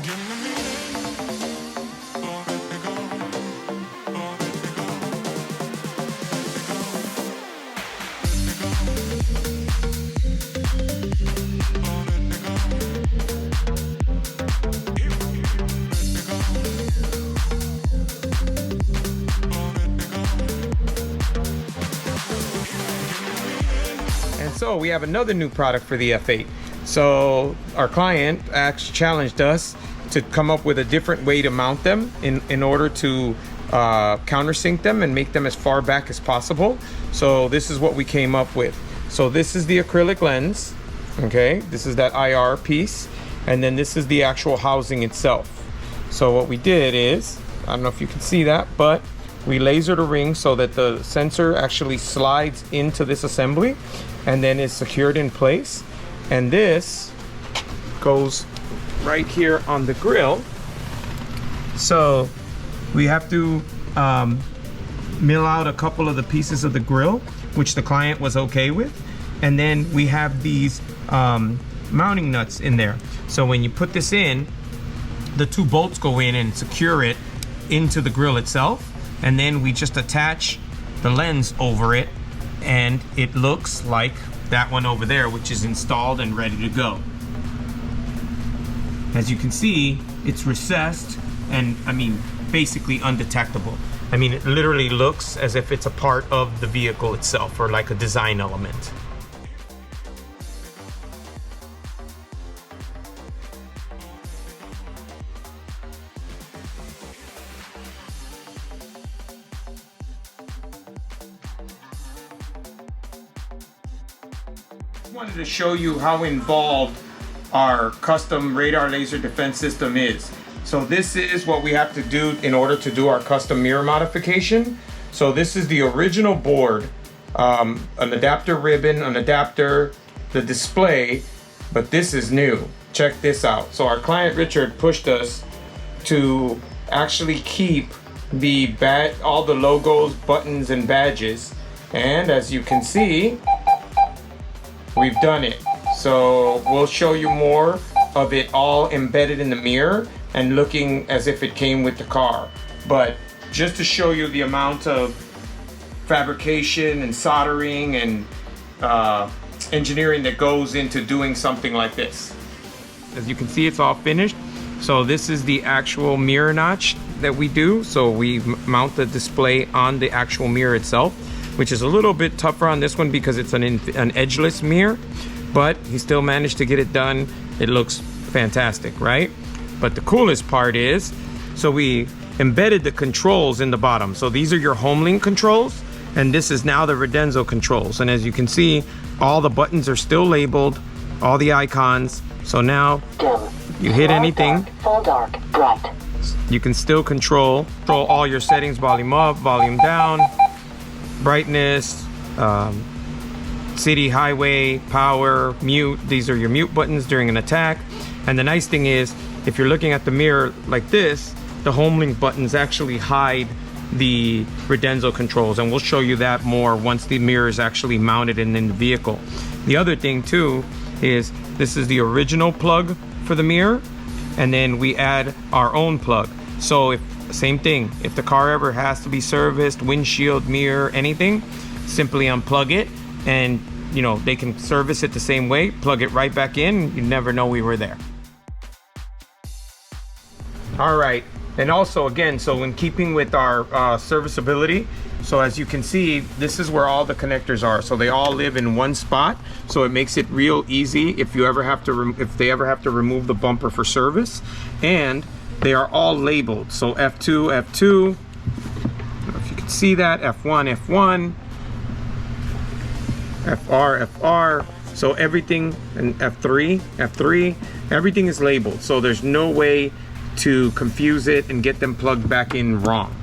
So we have another new product for the F8. So our client actually challenged us to come up with a different way to mount them in order to countersink them and make them as far back as possible. So this is what we came up with. So this is the acrylic lens, okay? This is that IR piece, and then this is the actual housing itself. So what we did is, I don't know if you can see that, but we lasered a ring so that the sensor actually slides into this assembly and then is secured in place. And this goes right here on the grill. So we have to mill out a couple of the pieces of the grill, which the client was okay with. And then we have these mounting nuts in there. So when you put this in, the two bolts go in and secure it into the grill itself. And then we just attach the lens over it, and it looks like that one over there, which is installed and ready to go. As you can see, it's recessed and, I mean, basically undetectable. I mean, it literally looks as if it's a part of the vehicle itself, or like a design element. Wanted to show you how involved our custom radar laser defense system is. So this is what we have to do in order to do our custom mirror modification. So this is the original board, an adapter ribbon, an adapter, the display, but this is new. Check this out. So our client Richard pushed us to actually keep the all the logos, buttons, and badges, and as you can see, we've done it. So we'll show you more of it all embedded in the mirror and looking as if it came with the car. But just to show you the amount of fabrication and soldering and engineering that goes into doing something like this. As you can see, it's all finished. So this is the actual mirror notch that we do. So we mount the display on the actual mirror itself, which is a little bit tougher on this one because it's an edgeless mirror, but he still managed to get it done. It looks fantastic, right? But the coolest part is, so we embedded the controls in the bottom. So these are your home link controls, and this is now the Radenso controls. And as you can see, all the buttons are still labeled, all the icons. So now you hit anything, full dark, bright. You can still control all your settings, volume up, volume down, brightness, city, highway, power, mute. These are your mute buttons during an attack. And the nice thing is, if you're looking at the mirror like this, the home link buttons actually hide the Radenso controls, and we'll show you that more once the mirror is actually mounted in the vehicle. The other thing too is, this is the original plug for the mirror, and then we add our own plug. So same thing, if the car ever has to be serviced, windshield, mirror, anything, simply unplug it, and you know, they can service it the same way, plug it right back in, you never know we were there. All right, and also again, so in keeping with our serviceability, so as you can see, this is where all the connectors are. So they all live in one spot, so it makes it real easy if you ever have to if they ever have to remove the bumper for service. And they are all labeled. So F2, F2, I don't know if you can see that, F1, F1, FR, FR. So everything, and F3, F3, everything is labeled. So there's no way to confuse it and get them plugged back in wrong.